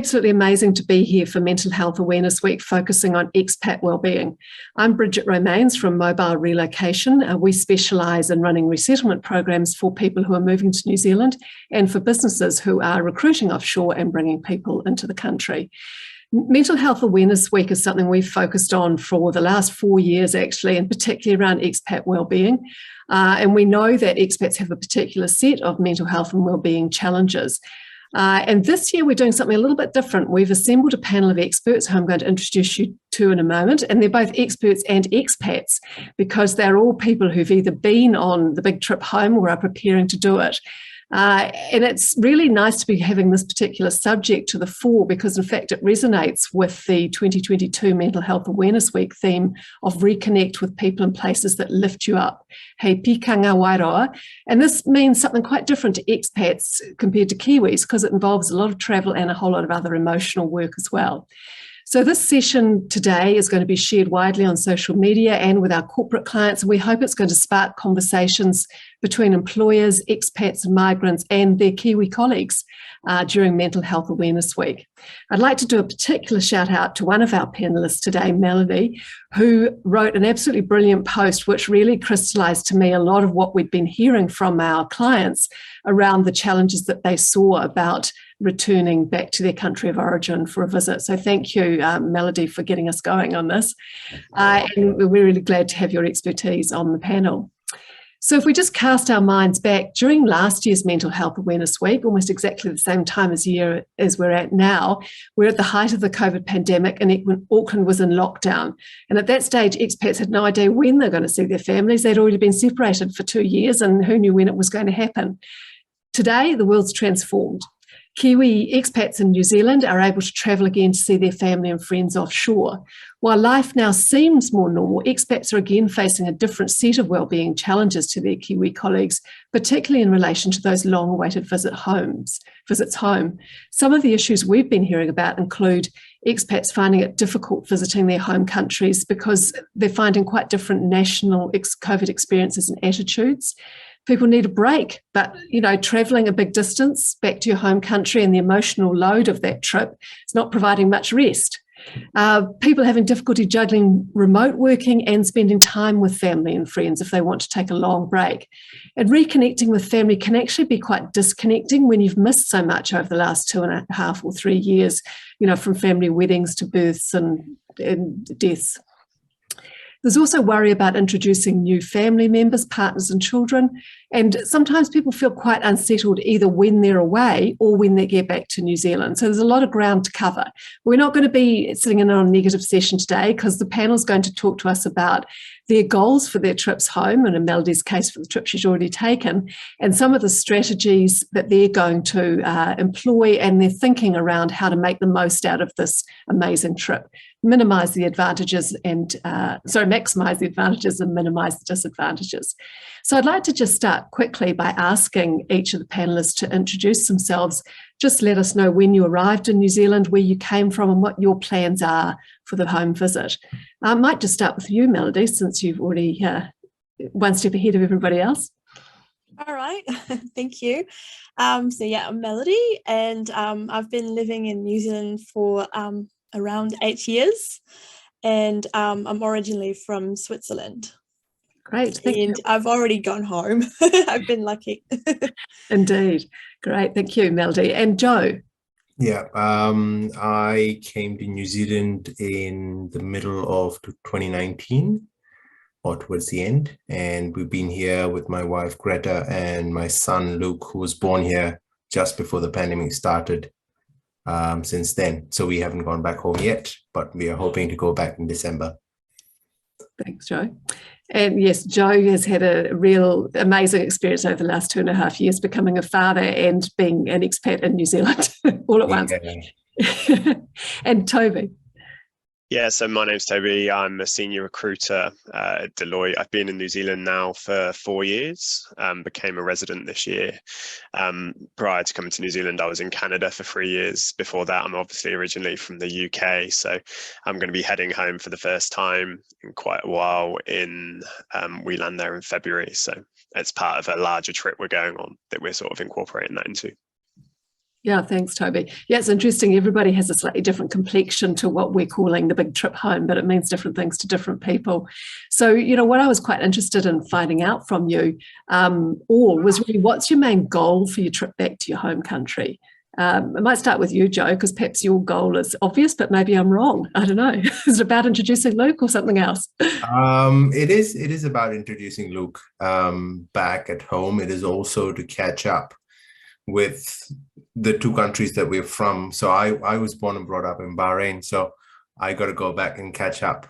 Absolutely amazing to be here for Mental Health Awareness Week, focusing on expat wellbeing. I'm Bridget Romains from Mobile Relocation. We specialise in running resettlement programs for people who are moving to New Zealand and for businesses who are recruiting offshore and bringing people into the country. Mental Health Awareness Week is something we've focused on for the last 4 years, actually, and particularly around expat wellbeing. And we know that expats have a particular set of mental health and wellbeing challenges. And this year we're doing something a little bit different. We've assembled a panel of experts who I'm going to introduce you to in a moment, and they're both experts and expats because they're all people who've either been on the big trip home or are preparing to do it. And it's really nice to be having this particular subject to the fore because, in fact, it resonates with the 2022 Mental Health Awareness Week theme of reconnect with people and places that lift you up. Hei pikinga waiora. And this means something quite different to expats compared to Kiwis because it involves a lot of travel and a whole lot of other emotional work as well. So this session today is going to be shared widely on social media and with our corporate clients, and we hope it's going to spark conversations between employers, expats and migrants and their Kiwi colleagues during Mental Health Awareness Week. I'd like to do a particular shout out to one of our panellists today, Melody, who wrote an absolutely brilliant post which really crystallised to me a lot of what we'd been hearing from our clients around the challenges that they saw about returning back to their country of origin for a visit. So thank you, Melody, for getting us going on this. And we're really glad to have your expertise on the panel. So if we just cast our minds back, during last year's Mental Health Awareness Week, almost exactly the same time as year as we're at now, we're at the height of the COVID pandemic and Auckland was in lockdown. And at that stage, expats had no idea when they're going to see their families. They'd already been separated for 2 years and who knew when it was going to happen. Today, the world's transformed. Kiwi expats in New Zealand are able to travel again to see their family and friends offshore. While life now seems more normal, expats are again facing a different set of wellbeing challenges to their Kiwi colleagues, particularly in relation to those long-awaited visits home. Some of the issues we've been hearing about include expats finding it difficult visiting their home countries because they're finding quite different national COVID experiences and attitudes. People need a break, but, travelling a big distance back to your home country and the emotional load of that trip is not providing much rest. People having difficulty juggling remote working and spending time with family and friends if they want to take a long break. And reconnecting with family can actually be quite disconnecting when you've missed so much over the last 2.5 or 3 years, from family weddings to births and deaths. There's also worry about introducing new family members, partners and children. And sometimes people feel quite unsettled either when they're away or when they get back to New Zealand. So there's a lot of ground to cover. We're not going to be sitting in on a negative session today because the panel is going to talk to us about their goals for their trips home, and in Melody's case for the trip she's already taken, and some of the strategies that they're going to employ and their thinking around how to make the most out of this amazing trip. Maximise the advantages and minimise the disadvantages. So I'd like to just start quickly by asking each of the panellists to introduce themselves. Just let us know when you arrived in New Zealand, where you came from and what your plans are for the home visit. I might just start with you, Melody, since you've already one step ahead of everybody else. All right, thank you. I'm Melody, and I've been living in New Zealand for around 8 years, and I'm originally from Switzerland. Great, thank you. I've already gone home. I've been lucky. Indeed. Great, thank you, Melody. And Joe? Yeah, I came to New Zealand in the middle of 2019 or towards the end, and we've been here with my wife Greta and my son Luke, who was born here just before the pandemic started. Since then, so we haven't gone back home yet, but we are hoping to go back in December. Thanks, Joe. And yes, Joe has had a real amazing experience over the last 2.5 years, becoming a father and being an expat in New Zealand all at once. And Toby. Yeah, so my name's Toby. I'm a senior recruiter at Deloitte. I've been in New Zealand now for 4 years, became a resident this year. Prior to coming to New Zealand, I was in Canada for 3 years. Before that, I'm obviously originally from the UK, so I'm going to be heading home for the first time in quite a while. We land there in February, so it's part of a larger trip we're going on that we're sort of incorporating that into. Yeah, thanks, Toby. Yeah, it's interesting. Everybody has a slightly different complexion to what we're calling the big trip home, but it means different things to different people. So, what I was quite interested in finding out from you all was really, what's your main goal for your trip back to your home country? I might start with you, Joe, because perhaps your goal is obvious, but maybe I'm wrong. I don't know. Is it about introducing Luke or something else? It is about introducing Luke back at home. It is also to catch up with the two countries that we're from. So I was born and brought up in Bahrain, so I got to go back and catch up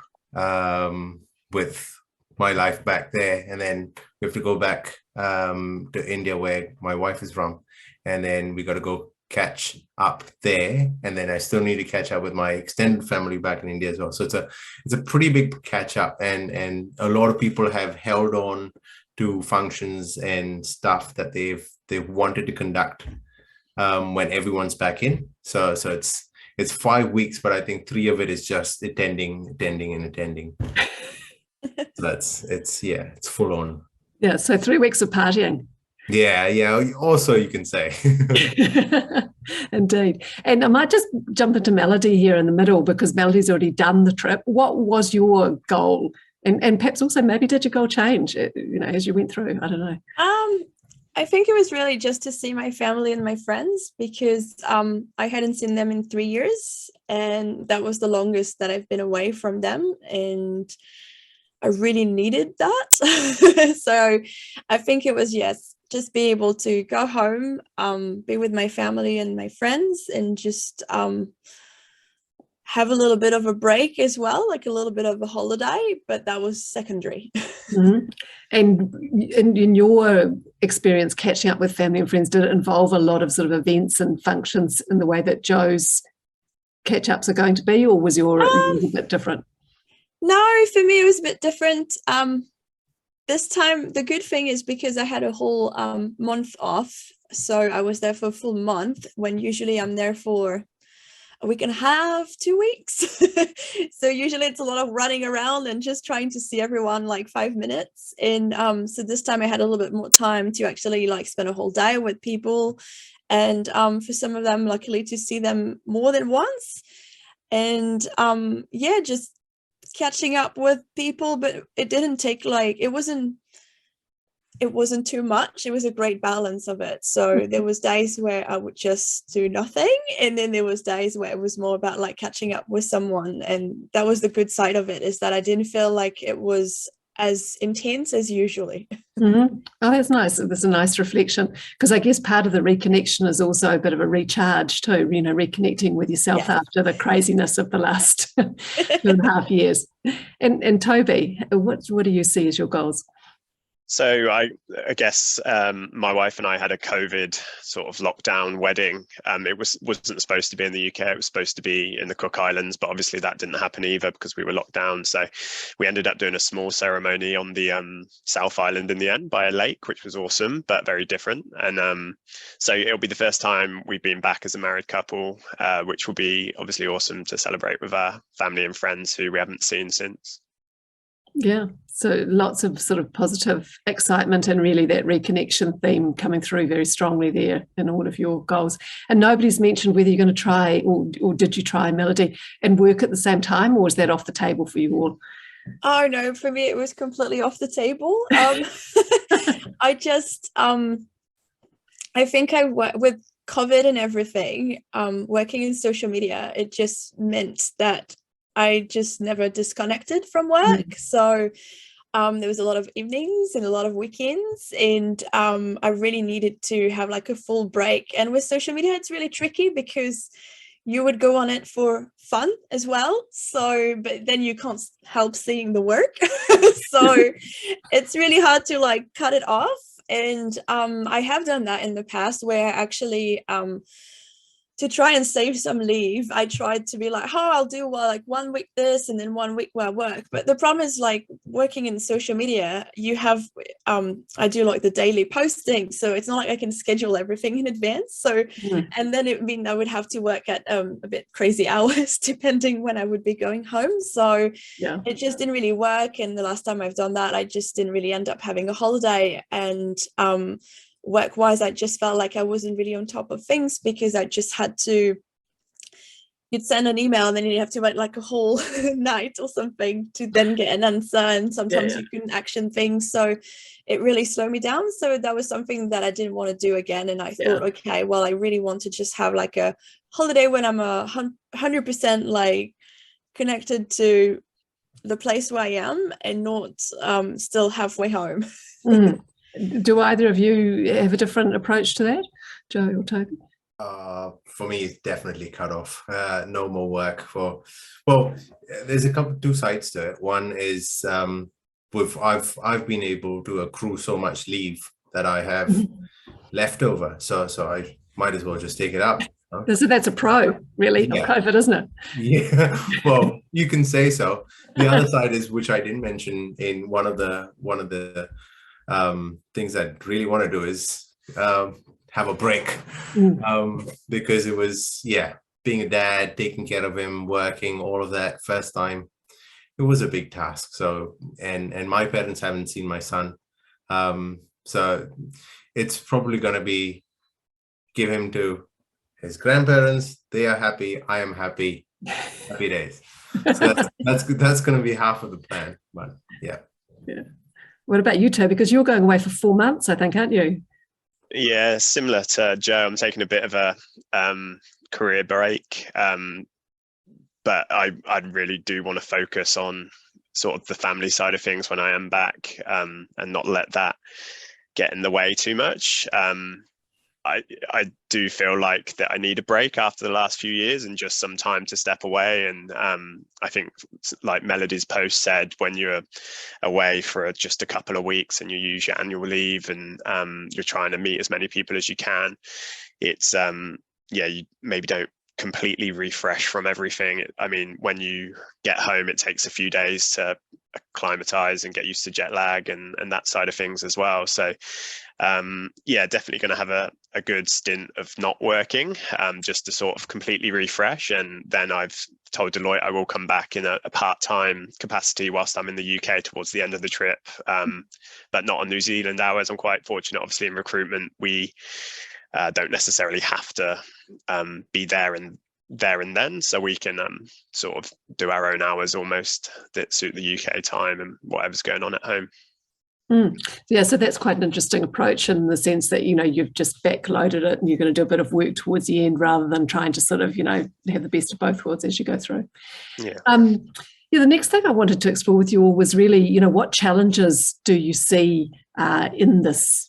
with my life back there, and then we have to go back to India, where my wife is from, and then we got to go catch up there, and then I still need to catch up with my extended family back in India as well. So it's a pretty big catch up, and a lot of people have held on to functions and stuff that they've wanted to conduct when everyone's back in. So it's 5 weeks, but I think 3 of it is just attending. So it's full on. Yeah, so 3 weeks of partying. Yeah. Also, you can say. Indeed. And I might just jump into Melody here in the middle, because Melody's already done the trip. What was your goal? And perhaps also, maybe did your goal change, as you went through? I don't know. I think it was really just to see my family and my friends, because I hadn't seen them in 3 years, and that was the longest that I've been away from them, and I really needed that. So I think it was, yes, just be able to go home, be with my family and my friends, and just have a little bit of a break as well, like a little bit of a holiday, but that was secondary. Mm-hmm. And in your experience catching up with family and friends, did it involve a lot of sort of events and functions in the way that Joe's catch-ups are going to be, or was your a bit different? No, for me it was a bit different. This time, the good thing is, because I had a whole month off, so I was there for a full month, when usually I'm there for a week and a half, 2 weeks. So usually it's a lot of running around and just trying to see everyone like 5 minutes. And so this time I had a little bit more time to actually like spend a whole day with people, and for some of them, luckily, to see them more than once. And just catching up with people, but it didn't take it wasn't too much. It was a great balance of it. So there was days where I would just do nothing, and then there was days where it was more about like catching up with someone, and that was the good side of it, is that I didn't feel like it was as intense as usually. Mm-hmm. Oh, that's nice. That's a nice reflection, because I guess part of the reconnection is also a bit of a recharge too, reconnecting with yourself after the craziness of the last 2.5 years. And Toby, what do you see as your goals? So I guess my wife and I had a COVID sort of lockdown wedding. It wasn't supposed to be in the UK. It was supposed to be in the Cook Islands, but obviously that didn't happen either because we were locked down. So we ended up doing a small ceremony on the South Island in the end by a lake, which was awesome, but very different. And so it'll be the first time we've been back as a married couple, which will be obviously awesome to celebrate with our family and friends who we haven't seen since. Yeah, so lots of sort of positive excitement, and really that reconnection theme coming through very strongly there in all of your goals. And nobody's mentioned whether you're going to try, or did you try, Melody, and work at the same time, or is that off the table for you all? Oh no, for me it was completely off the table. I just I think with COVID and everything, working in social media, it just meant that I just never disconnected from work. So there was a lot of evenings and a lot of weekends, and I really needed to have like a full break. And with social media, it's really tricky because you would go on it for fun as well. So, but then you can't help seeing the work. So it's really hard to like cut it off. And I have done that in the past, where actually to try and save some leave, I tried to be like, I'll do like 1 week this and then 1 week where I work. But the problem is, like, working in social media, you have I do like the daily posting, so it's not like I can schedule everything in advance. So and then it mean I would have to work at a bit crazy hours depending when I would be going home. So it just didn't really work. And the last time I've done that, I just didn't really end up having a holiday. And work-wise, I just felt like I wasn't really on top of things, because I just had to, you'd send an email and then you'd have to wait like a whole night or something to then get an answer, and sometimes you couldn't action things, so it really slowed me down. So that was something that I didn't want to do again, and I thought, okay, well, I really want to just have like a holiday when I'm 100% like connected to the place where I am, and not still halfway home. Do either of you have a different approach to that, Joe or Toby? For me, it's definitely cut off. No more work for. Well, there's two sides to it. One is I've been able to accrue so much leave that I have left over, so I might as well just take it up. So that's a pro, really, of COVID, isn't it? Yeah, well, you can say so. The other side is, which I didn't mention in one of the things I really want to do, is have a break, because it was, being a dad, taking care of him, working, all of that first time, it was a big task. So, and my parents haven't seen my son, so it's probably going to be give him to his grandparents. They are happy, I am happy, happy days. So that's going to be half of the plan. But yeah. What about you, Toby? Because you're going away for 4 months, I think, aren't you? Yeah, similar to Joe, I'm taking a bit of a career break, but I really do want to focus on sort of the family side of things when I am back, and not let that get in the way too much. I do feel like that I need a break after the last few years, and just some time to step away. And I think, like Melody's post said, when you're away for just a couple of weeks and you use your annual leave, and you're trying to meet as many people as you can, it's you maybe don't completely refresh from everything. I mean, when you get home, it takes a few days to acclimatize and get used to jet lag and that side of things as well. So definitely going to have a good stint of not working, just to sort of completely refresh. And then I've told Deloitte I will come back in a part-time capacity whilst I'm in the UK towards the end of the trip, but not on New Zealand hours. I'm quite fortunate, obviously, in recruitment we don't necessarily have to be there and then, so we can sort of do our own hours almost that suit the UK time and whatever's going on at home. Yeah, so that's quite an interesting approach, in the sense that, you've just backloaded it and you're going to do a bit of work towards the end, rather than trying to sort of, have the best of both worlds as you go through. The next thing I wanted to explore with you all was really, what challenges do you see in this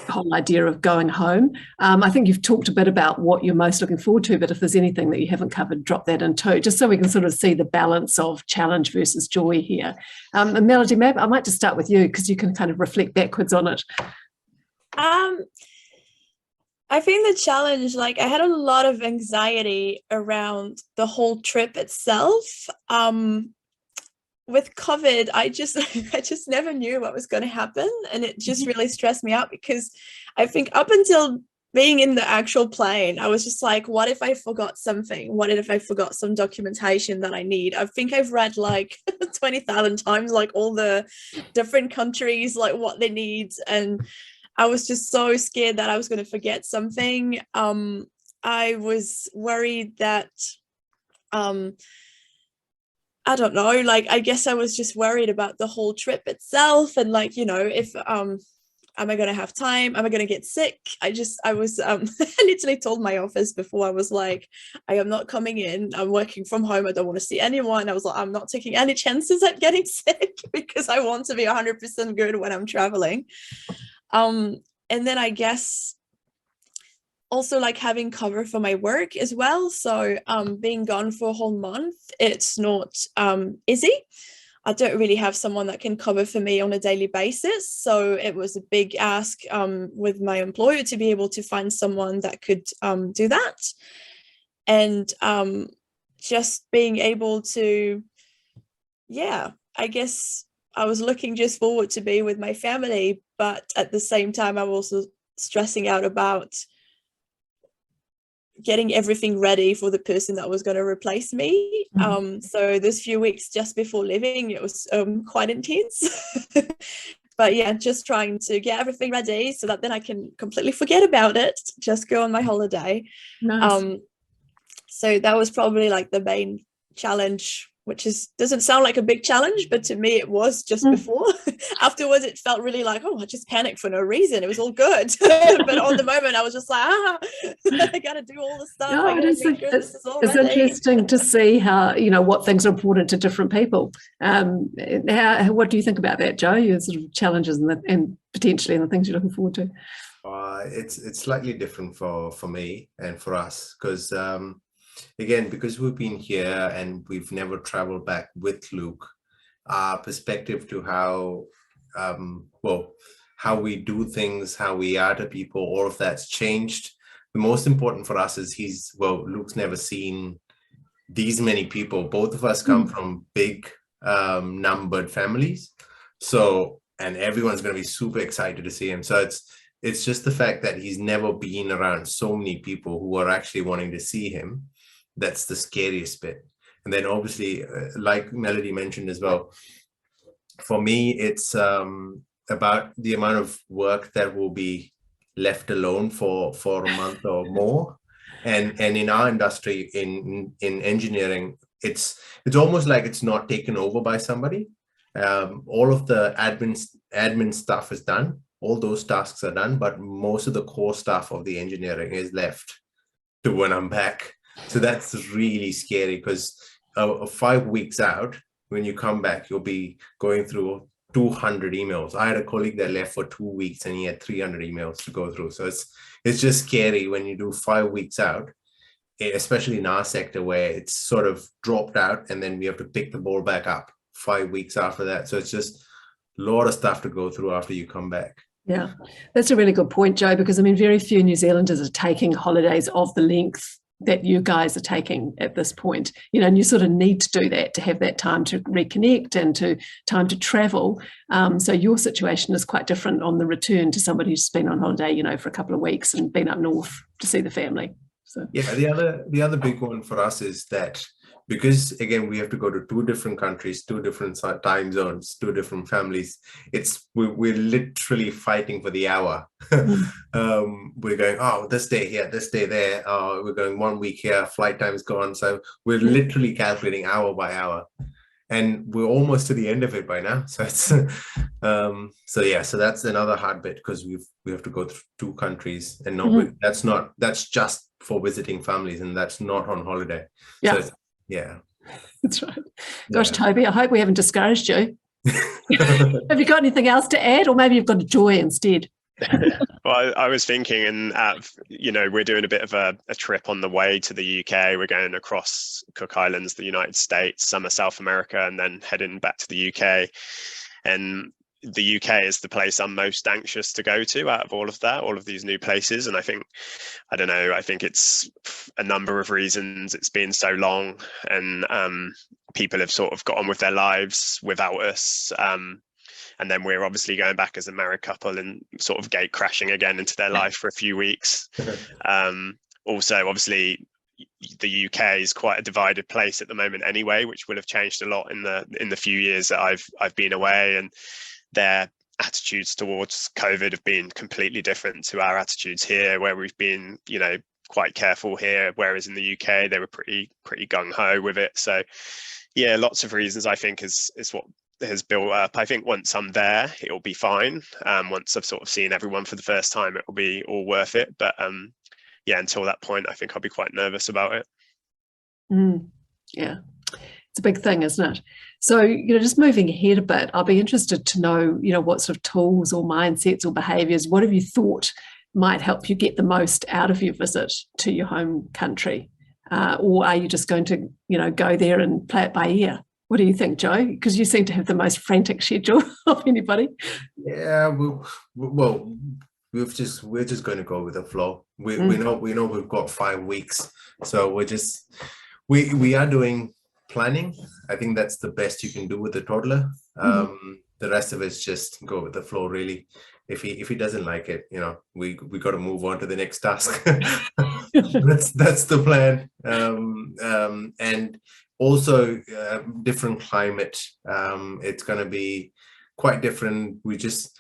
whole idea of going home? I think you've talked a bit about what you're most looking forward to, but if there's anything that you haven't covered, drop that in too, just so we can sort of see the balance of challenge versus joy here. And Melody, maybe I might just start with you, because you can kind of reflect backwards on it. I think the challenge, like, I had a lot of anxiety around the whole trip itself. With COVID, I just never knew what was going to happen, and it just really stressed me out, because I think up until being in the actual plane, I was just like, what if I forgot something? What if I forgot some documentation that I need? I think I've read like 20,000 times, like all the different countries, like what they need, and I was just so scared that I was going to forget something. I was worried that I don't know, like, I guess I was just worried about the whole trip itself, and like, if am I going to have time? Am I going to get sick? I was I literally told my office before, I was like, I am not coming in, I'm working from home, I don't want to see anyone. I was like, I'm not taking any chances at getting sick, because I want to be 100% good when I'm traveling. And then I guess also like having cover for my work as well. So being gone for a whole month, it's not easy. I don't really have someone that can cover for me on a daily basis. So it was a big ask with my employer to be able to find someone that could do that. And just being able to, I guess I was looking just forward to be with my family, but at the same time, I'm also stressing out about getting everything ready for the person that was going to replace me. So those few weeks just before leaving, it was quite intense But yeah, just trying to get everything ready so that then I can completely forget about it, just go on my holiday. Nice. So that was probably like the main challenge, which doesn't sound like a big challenge, but to me it was just before. Afterwards it felt really like, oh, I just panicked for no reason, it was all good. But on the moment I was just like, I gotta do all the stuff. No, I gotta make sure this is all it's ready. interesting to see how, what things are important to different people. What do you think about that, Joe? Your sort of challenges and potentially the things you're looking forward to. It's slightly different for me and for us, because again, because we've been here and we've never traveled back with Luke, our perspective to how we do things, how we are to people, all of that's changed. The most important for us is Luke's never seen these many people. Both of us come from big numbered families, and everyone's going to be super excited to see him. So it's just the fact that he's never been around so many people who are actually wanting to see him. That's the scariest bit. And then obviously, like Melody mentioned as well, for me, it's about the amount of work that will be left alone for a month or more. And in our industry, in engineering, it's almost like it's not taken over by somebody. All of the admin stuff is done. All those tasks are done, but most of the core stuff of the engineering is left to when I'm back. So that's really scary, because 5 weeks out, when you come back, you'll be going through 200 emails. I had a colleague that left for 2 weeks and he had 300 emails to go through. So it's just scary when you do 5 weeks out, especially in our sector where it's sort of dropped out and then we have to pick the ball back up 5 weeks after that. So it's just a lot of stuff to go through after you come back. Yeah, that's a really good point, Joe, because very few New Zealanders are taking holidays of the length that you guys are taking at this point, and you sort of need to do that to have that time to reconnect and time to travel. So your situation is quite different on the return to somebody who's been on holiday, for a couple of weeks and been up north to see the family. So yeah, the other big one for us is that because again we have to go to 2 different countries, 2 different time zones, 2 different families. We're literally fighting for the hour. We're going, this day here, this day there. We're going 1 week here, flight time's gone. So we're literally calculating hour by hour, and we're almost to the end of it by now. So it's so that's another hard bit, because we have to go through 2 countries, and that's just for visiting families, and that's not on holiday. Yeah. So yeah, that's right. Gosh, yeah. Toby, I hope we haven't discouraged you. Have you got anything else to add, or maybe you've got a joy instead? Well, I was thinking, and we're doing a bit of a trip on the way to the UK. We're going across Cook Islands, the United States, some of South America, and then heading back to the UK. And the UK is the place I'm most anxious to go to out of all of these new places. And I think it's a number of reasons. It's been so long, and people have sort of got on with their lives without us. And then we're obviously going back as a married couple and sort of gate crashing again into their life for a few weeks. Also, obviously, the UK is quite a divided place at the moment anyway, which will have changed a lot in the few years that I've been away, and their attitudes towards COVID have been completely different to our attitudes here, where we've been, quite careful here, whereas in the UK they were pretty gung-ho with it. So yeah, lots of reasons I think is what has built up. I think once I'm there, it'll be fine. Once I've sort of seen everyone for the first time, it'll be all worth it. But until that point, I think I'll be quite nervous about it. Yeah, it's a big thing, isn't it? So, just moving ahead a bit, I'll be interested to know, what sort of tools or mindsets or behaviours, what have you thought might help you get the most out of your visit to your home country? Or are you just going to, go there and play it by ear? What do you think, Joe? Because you seem to have the most frantic schedule of anybody. Yeah, well, we're just going to go with the flow. We know we've got 5 weeks, so we are doing planning. I think that's the best you can do with a toddler. The rest of it's just go with the flow, really. If he doesn't like it, we got to move on to the next task. that's the plan. And also different climate. It's going to be quite different. We just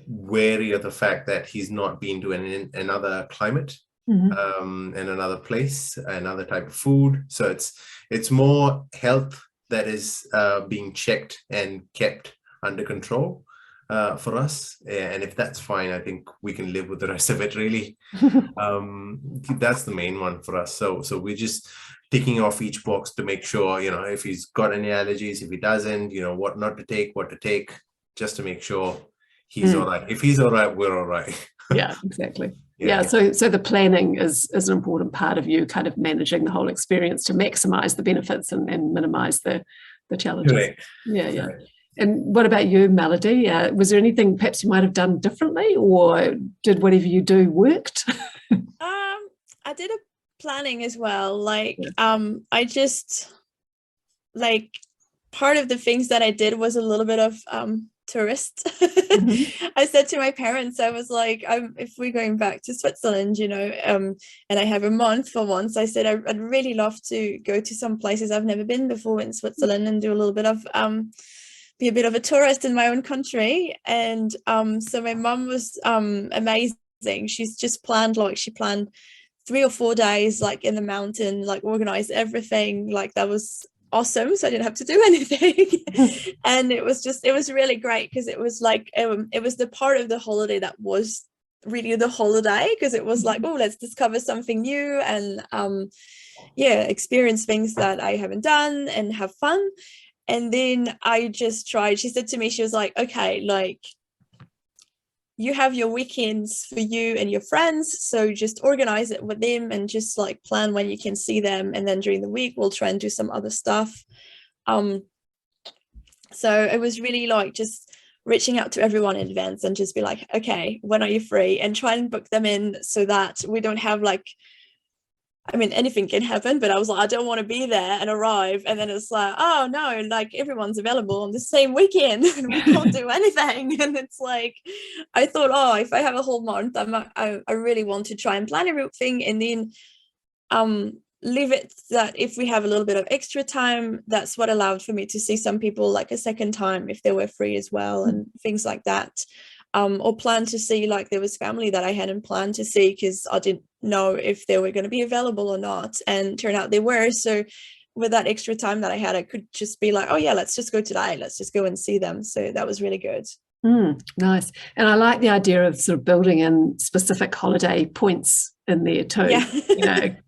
wary of the fact that he's not been to another climate, and another place, another type of food. So it's more health that is being checked and kept under control for us. And if that's fine, I think we can live with the rest of it, really. That's the main one for us. So we're just ticking off each box to make sure, if he's got any allergies, if he doesn't, what not to take, what to take, just to make sure he's all right. If he's all right, we're all right. Yeah, exactly. Yeah. So the planning is an important part of you kind of managing the whole experience to maximize the benefits and minimize the challenges. Correct. Yeah. Correct. And what about you, Melody? Was there anything perhaps you might have done differently, or did whatever you do worked? I did a planning as well. I just part of the things that I did was a little bit of tourist. I said to my parents, I was like, if we're going back to Switzerland, and I have a month for once, I said I'd really love to go to some places I've never been before in Switzerland and do a little bit of be a bit of a tourist in my own country. And so my mum was amazing. She's just planned 3 or 4 days in the mountain, organized everything. That was awesome. So I didn't have to do anything. And it was really great, because it was it was the part of the holiday that was really the holiday, because it was let's discover something new and experience things that I haven't done and have fun. And then I just tried. She said to me, she was like, okay, you have your weekends for you and your friends, so just organize it with them and just plan when you can see them, and then during the week we'll try and do some other stuff. So it was really just reaching out to everyone in advance and just be like, okay, when are you free, and try and book them in so that we don't have anything can happen, but I was I don't want to be there and arrive and then it's oh no, everyone's available on the same weekend and we can't do anything. And it's I thought, if I have a whole month, I really want to try and plan everything, and then leave it that if we have a little bit of extra time, that's what allowed for me to see some people a second time if they were free as well, and things like that. Or plan to see there was family that I hadn't planned to see because I didn't know if they were going to be available or not, and turn out they were. So with that extra time that I had, I could just be oh yeah, let's just go today, let's just go and see them. So that was really good. Nice. And I like the idea of sort of building in specific holiday points in there too,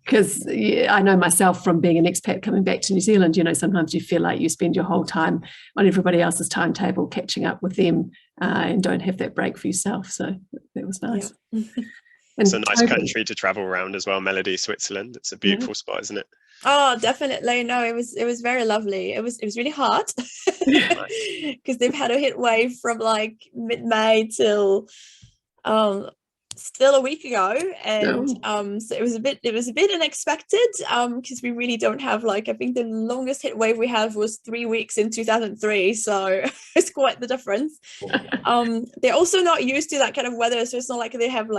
because I know myself from being an expat coming back to New Zealand, sometimes you feel like you spend your whole time on everybody else's timetable catching up with them, and don't have that break for yourself. So that was nice. Yeah. It's a nice country to travel around as well, Melody, Switzerland. It's a beautiful spot, isn't it? Oh, definitely. No, it was very lovely. It was really hot because they've had a heat wave from mid-May till still a week ago, and so it was a bit unexpected, because we really don't have I think the longest heat wave we have was 3 weeks in 2003, so it's quite the difference. They're also not used to that kind of weather, so it's not they have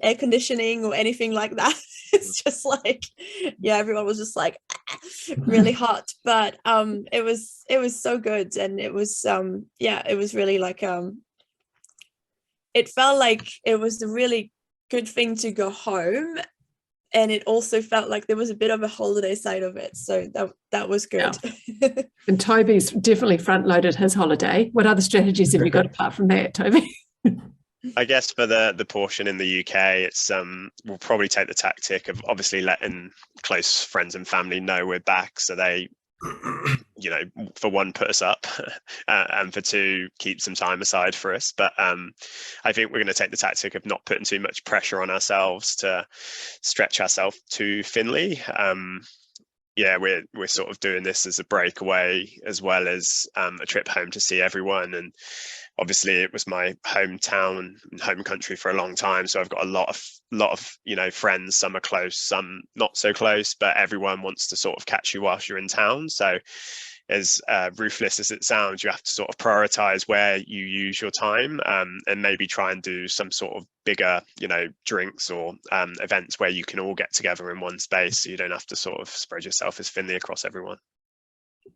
air conditioning or anything like that. It's just everyone was just really hot, but it was so good, and it was it was really it felt like it was a really good thing to go home, and it also felt like there was a bit of a holiday side of it, so that was good. Yeah. And Toby's definitely front loaded his holiday. What other strategies have you got apart from that, Toby? I guess for the portion in the UK, it's we'll probably take the tactic of obviously letting close friends and family know we're back, so they for one, put us up, and for two, keep some time aside for us. But I think we're going to take the tactic of not putting too much pressure on ourselves to stretch ourselves too thinly. We're sort of doing this as a breakaway as well as a trip home to see everyone. And obviously it was my hometown and home country for a long time, so I've got a lot of friends. Some are close, some not so close, but everyone wants to sort of catch you whilst you're in town. So as ruthless as it sounds, you have to sort of prioritize where you use your time, and maybe try and do some sort of bigger drinks or events where you can all get together in one space, so you don't have to sort of spread yourself as thinly across everyone.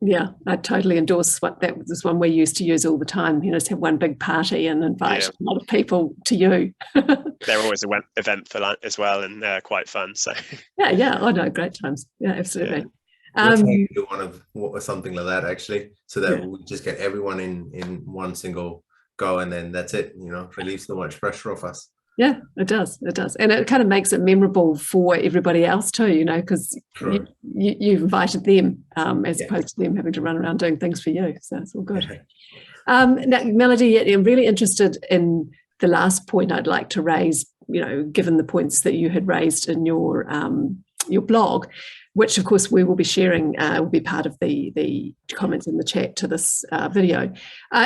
Yeah, I totally endorse what that was one we used to use all the time. You know, just have one big party and invite a lot of people to you. They're always an event for that as well, and they're quite fun. So yeah. Oh no, great times. Yeah, absolutely. We'll try to do something like that actually, so that we just get everyone in one single go, and then that's it. You know, relieves so much pressure off us. Yeah, it does. It does. And it kind of makes it memorable for everybody else too, you know, because you've invited them as opposed to them having to run around doing things for you. So it's all good. Now, Melody, I'm really interested in the last point I'd like to raise, you know, given the points that you had raised in your blog, which of course we will be sharing, will be part of the comments in the chat to this video.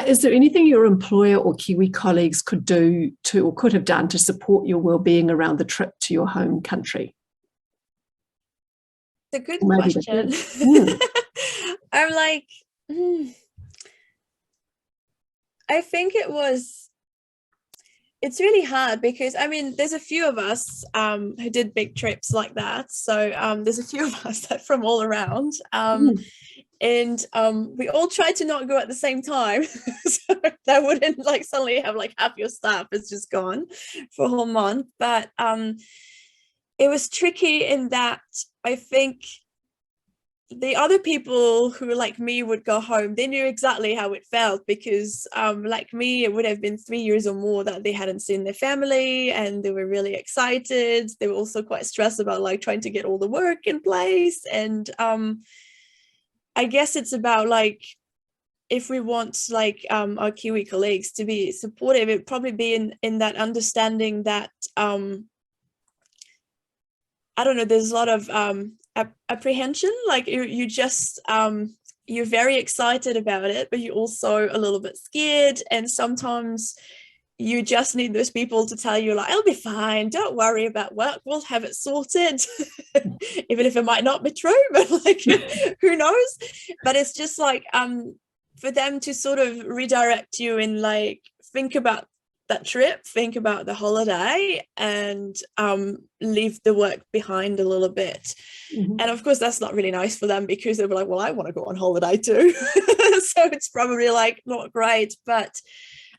Is there anything your employer or Kiwi colleagues could do to, or could have done to support your well-being around the trip to your home country? It's a good question. I'm like, I think it's really hard because, I mean, there's a few of us who did big trips like that. So there's a few of us that from all around. And we all tried to not go at the same time. So that wouldn't like suddenly have like half your staff is just gone for a whole month. But it was tricky in that I think the other people who like me would go home, they knew exactly how it felt because like me, it would have been 3 years or more that they hadn't seen their family, and they were really excited. They were also quite stressed about like trying to get all the work in place. And I guess it's about like, if we want like our Kiwi colleagues to be supportive, it'd probably be in that understanding that I don't know, there's a lot of apprehension, like you just you're very excited about it, but you're also a little bit scared, and sometimes you just need those people to tell you like, it'll be fine, don't worry about work, we'll have it sorted. Even if it might not be true, but like who knows. But it's just like for them to sort of redirect you and like think about that trip, think about the holiday, and leave the work behind a little bit. And of course that's not really nice for them because they were like, well, I want to go on holiday too. So it's probably like not great. But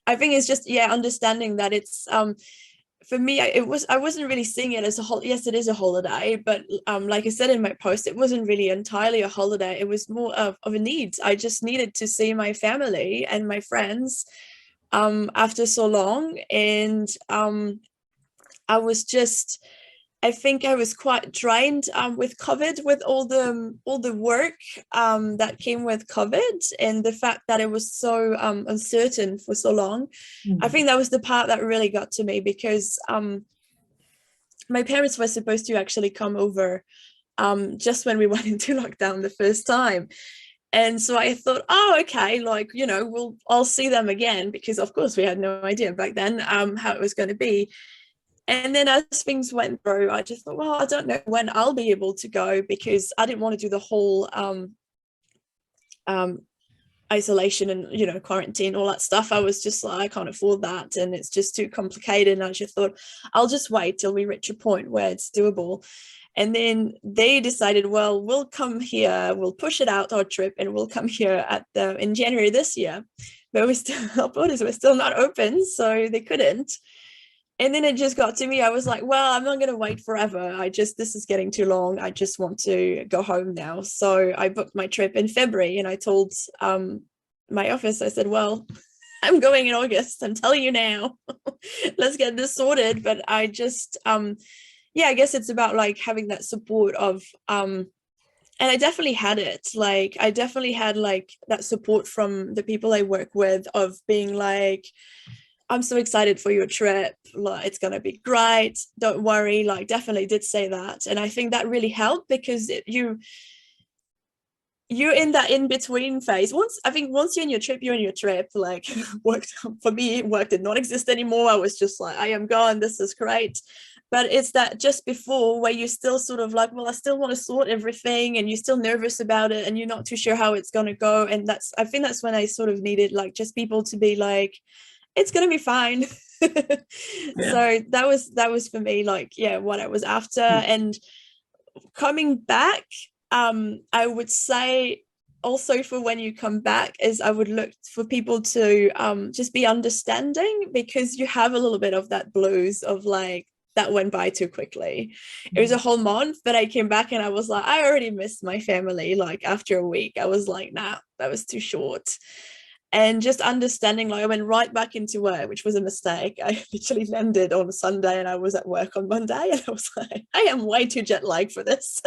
I think it's just understanding that it's for me I wasn't really seeing it as a holiday. Yes, it is a holiday, but like I said in my post, it wasn't really entirely a holiday. It was more of a need. I just needed to see my family and my friends after so long. And I think I was quite drained with COVID, with all the work that came with COVID, and the fact that it was so uncertain for so long. I think that was the part that really got to me, because my parents were supposed to actually come over just when we went into lockdown the first time. And so I thought, oh, okay, like, you know, I'll see them again, because of course we had no idea back then how it was going to be. And then as things went through, I just thought, well, I don't know when I'll be able to go, because I didn't want to do the whole isolation and, you know, quarantine, all that stuff. I was just like, I can't afford that, and it's just too complicated. And I just thought, I'll just wait till we reach a point where it's doable. And then they decided, well, we'll come here, we'll push it out our trip, and we'll come here in January this year. But our borders were still not open, so they couldn't. And then it just got to me. I was like, well, I'm not going to wait forever. This is getting too long. I just want to go home now. So I booked my trip in February, and I told my office, I said, well, I'm going in August. I'm telling you now, let's get this sorted. But I just, I guess it's about like having that support of, and I definitely had it. Like, I definitely had like that support from the people I work with, of being like, I'm so excited for your trip, like it's gonna be great, don't worry, like definitely did say that. And I think that really helped, because you're in that in-between phase. Once you're in your trip, you're in your trip. Like work for me, work did not exist anymore. I was just like, I am gone, this is great. But it's that just before, where you're still sort of like, well, I still want to sort everything, and you're still nervous about it, and you're not too sure how it's going to go. And I think that's when I sort of needed like just people to be like, it's going to be fine. So that was for me, like, what I was after. And coming back, I would say also for when you come back is I would look for people to just be understanding, because you have a little bit of that blues of like, that went by too quickly. It was a whole month, but I came back and I was like, I already missed my family. Like after a week, I was like, nah, that was too short. And just understanding, like I went right back into work, which was a mistake. I literally landed on Sunday and I was at work on Monday, and I was like, I am way too jet lagged for this.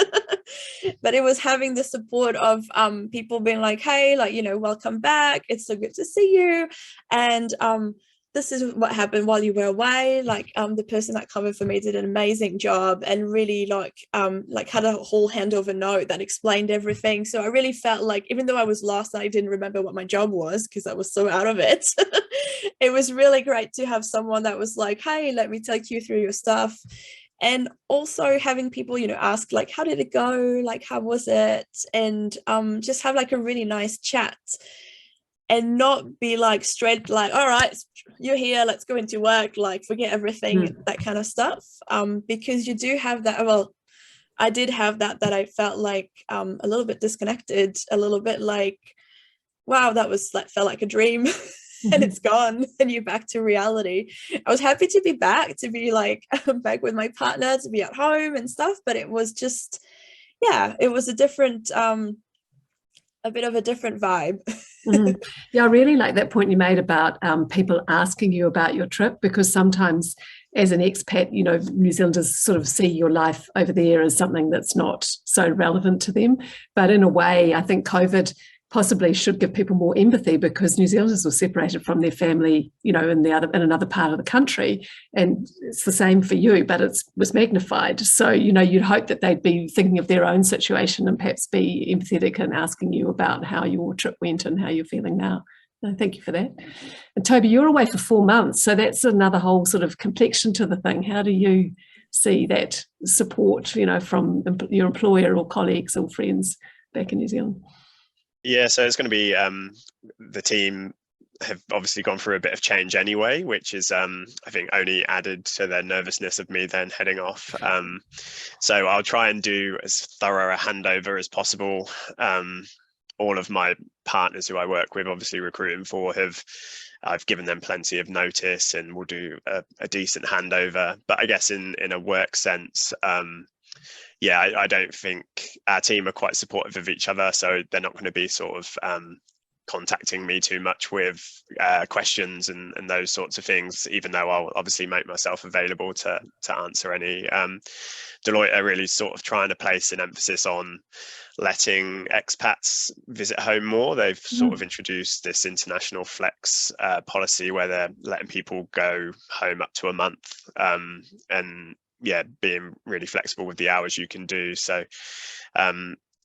But it was having the support of people being like, hey, like, you know, welcome back. It's so good to see you. And this is what happened while you were away. Like the person that covered for me did an amazing job, and really like had a whole handover note that explained everything. So I really felt like, even though I was lost and I didn't remember what my job was because I was so out of it, it was really great to have someone that was like, hey, let me take you through your stuff. And also having people, you know, ask like, how did it go? Like, how was it? And just have like a really nice chat. And not be like straight like, all right, you're here, let's go into work, like forget everything, that kind of stuff. Because you do have that, well, I did have that I felt like a little bit disconnected, a little bit like, wow, that felt like a dream. And it's gone and you're back to reality. I was happy to be back, to be like back with my partner, to be at home and stuff, but it was just, yeah, it was a different a bit of a different vibe. Yeah, I really like that point you made about people asking you about your trip, because sometimes as an expat, you know, New Zealanders sort of see your life over there as something that's not so relevant to them. But in a way, I think COVID possibly should give people more empathy, because New Zealanders were separated from their family, you know, in another part of the country, and it's the same for you, but it was magnified. So, you know, you'd hope that they'd be thinking of their own situation and perhaps be empathetic and asking you about how your trip went and how you're feeling now. No, thank you for that. And Toby, you're away for 4 months, so that's another whole sort of complexion to the thing. How do you see that support, you know, from your employer or colleagues or friends back in New Zealand? Yeah, so it's going to be the team have obviously gone through a bit of change anyway, which is I think only added to their nervousness of me then heading off. So I'll try and do as thorough a handover as possible. All of my partners who I work with, obviously recruiting for, I've given them plenty of notice, and we'll do a decent handover. But I guess in a work sense, yeah, I don't think our team are quite supportive of each other, so they're not going to be sort of contacting me too much with questions and those sorts of things, even though I'll obviously make myself available to answer any. Deloitte are really sort of trying to place an emphasis on letting expats visit home more. They've sort of introduced this international flex policy where they're letting people go home up to a month, and yeah, being really flexible with the hours you can do. So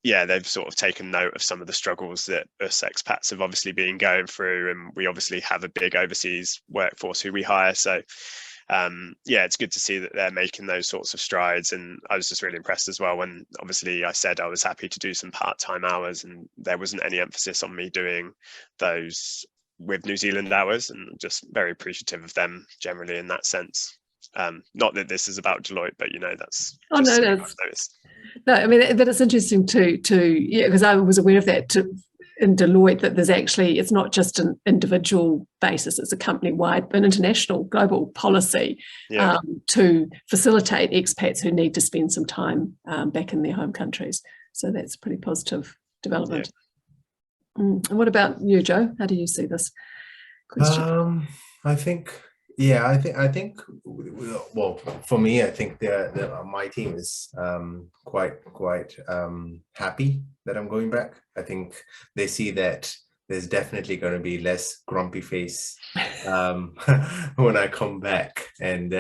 yeah, they've sort of taken note of some of the struggles that us expats have obviously been going through, and we obviously have a big overseas workforce who we hire. So yeah, it's good to see that they're making those sorts of strides. And I was just really impressed as well when obviously I said I was happy to do some part-time hours, and there wasn't any emphasis on me doing those with New Zealand hours, and just very appreciative of them generally in that sense. Not that this is about Deloitte, but you know, that's no, I mean, but it's interesting to yeah, because I was aware of that in Deloitte, that there's actually, it's not just an individual basis, it's a company-wide, an international global policy to facilitate expats who need to spend some time back in their home countries. So that's a pretty positive development. And what about you, Joe? How do you see this question? I think well, for me, I think my team is quite happy that I'm going back. I think they see that there's definitely going to be less grumpy face when I come back, and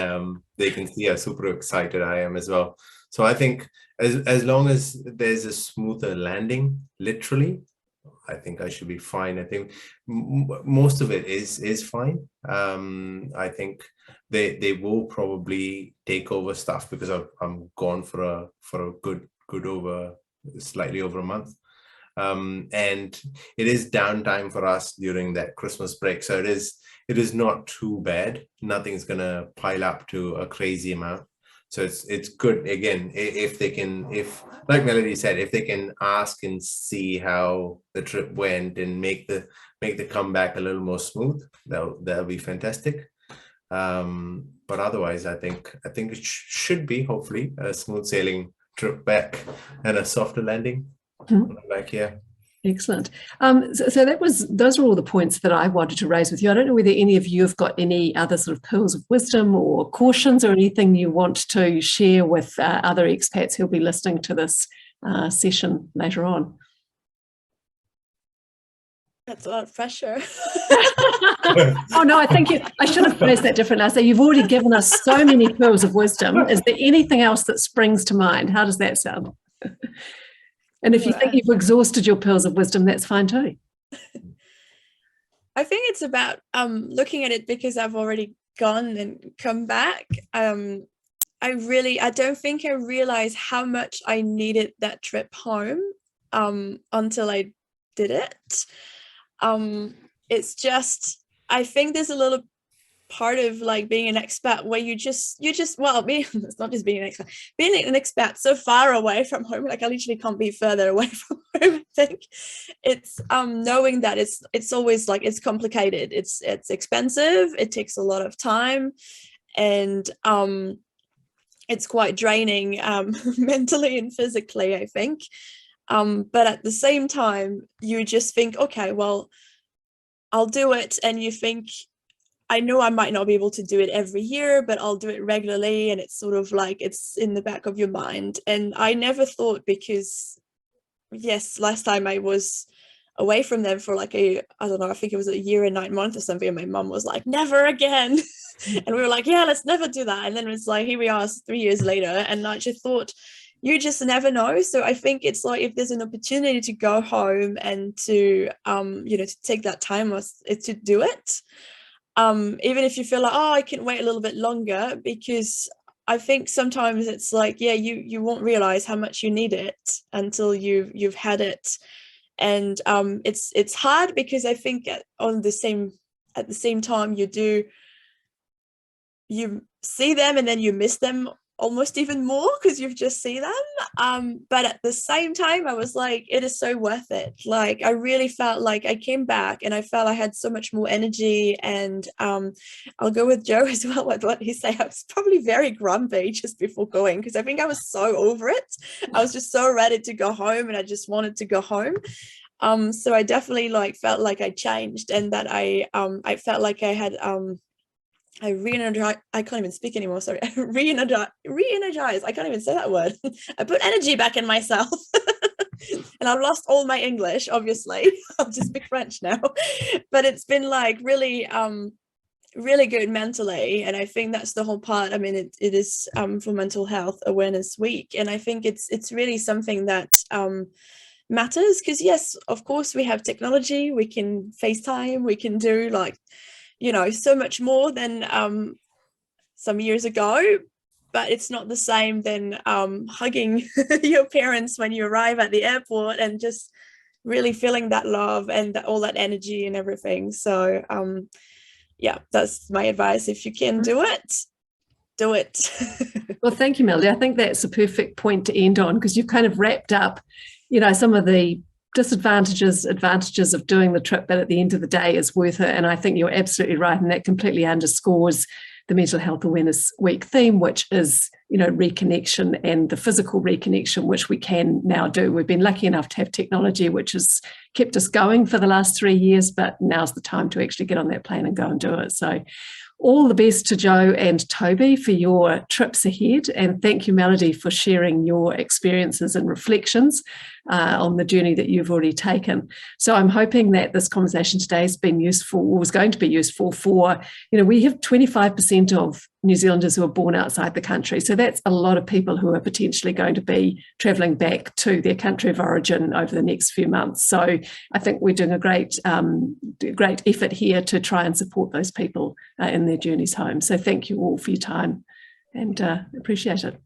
they can see how super excited I am as well. So I think as long as there's a smoother landing, literally, I think I should be fine. I think most of it is fine. I think they will probably take over stuff because I'm gone for a good over slightly over a month, and it is downtime for us during that Christmas break. So it is not too bad. Nothing's gonna pile up to a crazy amount. So it's good, again, if they can, if, like Melody said, if they can ask and see how the trip went and make the comeback a little more smooth, that'll be fantastic. But otherwise, I think it should be, hopefully, a smooth sailing trip back and a softer landing back here. Excellent. So those are all the points that I wanted to raise with you. I don't know whether any of you have got any other sort of pearls of wisdom or cautions or anything you want to share with other expats who'll be listening to this session later on. That's a lot of pressure. Oh no, I think I should have phrased that differently. I say you've already given us so many pearls of wisdom. Is there anything else that springs to mind? How does that sound? And if you think you've exhausted your pearls of wisdom, that's fine too. I think it's about looking at it because I've already gone and come back. I don't think I realized how much I needed that trip home until I did it. It's just, I think there's a little part of like being an expat where you just it's not just being an expat so far away from home, like I literally can't be further away from home. I think it's knowing that it's always like it's complicated, it's expensive, it takes a lot of time, and it's quite draining mentally and physically, I think, but at the same time you just think, okay, well, I'll do it, and you think, I know I might not be able to do it every year, but I'll do it regularly, and it's sort of like it's in the back of your mind. And I never thought, because yes, last time I was away from them for like I don't know, I think it was a year and 9 months or something, and my mum was like, never again. And we were like, yeah, let's never do that. And then it's like, here we are 3 years later, and I just thought, you just never know. So I think it's like, if there's an opportunity to go home and to to take that time to do it, even if you feel like, oh, I can wait a little bit longer, because I think sometimes it's like, yeah, you won't realize how much you need it until you've had it. And it's hard, because I think at the same time you see them and then you miss them almost even more because you've just seen them. But at the same time, I was like, it is so worth it. Like, I really felt like I came back and I felt I had so much more energy. And I'll go with Joe as well with what he said. I was probably very grumpy just before going, because I think I was so over it. I was just so ready to go home, and I just wanted to go home. So I definitely felt like I changed, and that I felt like I had I re-energized. I can't even speak anymore. Sorry. Re-energize. I can't even say that word. I put energy back in myself. And I've lost all my English, obviously. I'll just speak French now. But it's been like really good mentally. And I think that's the whole part. I mean, it is for Mental Health Awareness Week. And I think it's really something that matters, because yes, of course, we have technology. We can FaceTime. We can do so much more than some years ago, but it's not the same than hugging your parents when you arrive at the airport and just really feeling that love and all that energy and everything. So yeah, that's my advice. If you can do it, do it. Well, thank you, Melody. I think that's a perfect point to end on, because you've kind of wrapped up, some of the advantages of doing the trip, but at the end of the day is worth it. And I think you're absolutely right, and that completely underscores the Mental Health Awareness Week theme, which is reconnection, and the physical reconnection, which we can now do. We've been lucky enough to have technology which has kept us going for the last 3 years, but now's the time to actually get on that plane and go and do it. So all the best to Joe and Toby for your trips ahead. And thank you, Melody, for sharing your experiences and reflections on the journey that you've already taken. So I'm hoping that this conversation today has been useful, or was going to be useful for, we have 25% of New Zealanders who are born outside the country. So that's a lot of people who are potentially going to be travelling back to their country of origin over the next few months. So I think we're doing a great effort here to try and support those people in their journeys home. So thank you all for your time, and appreciate it.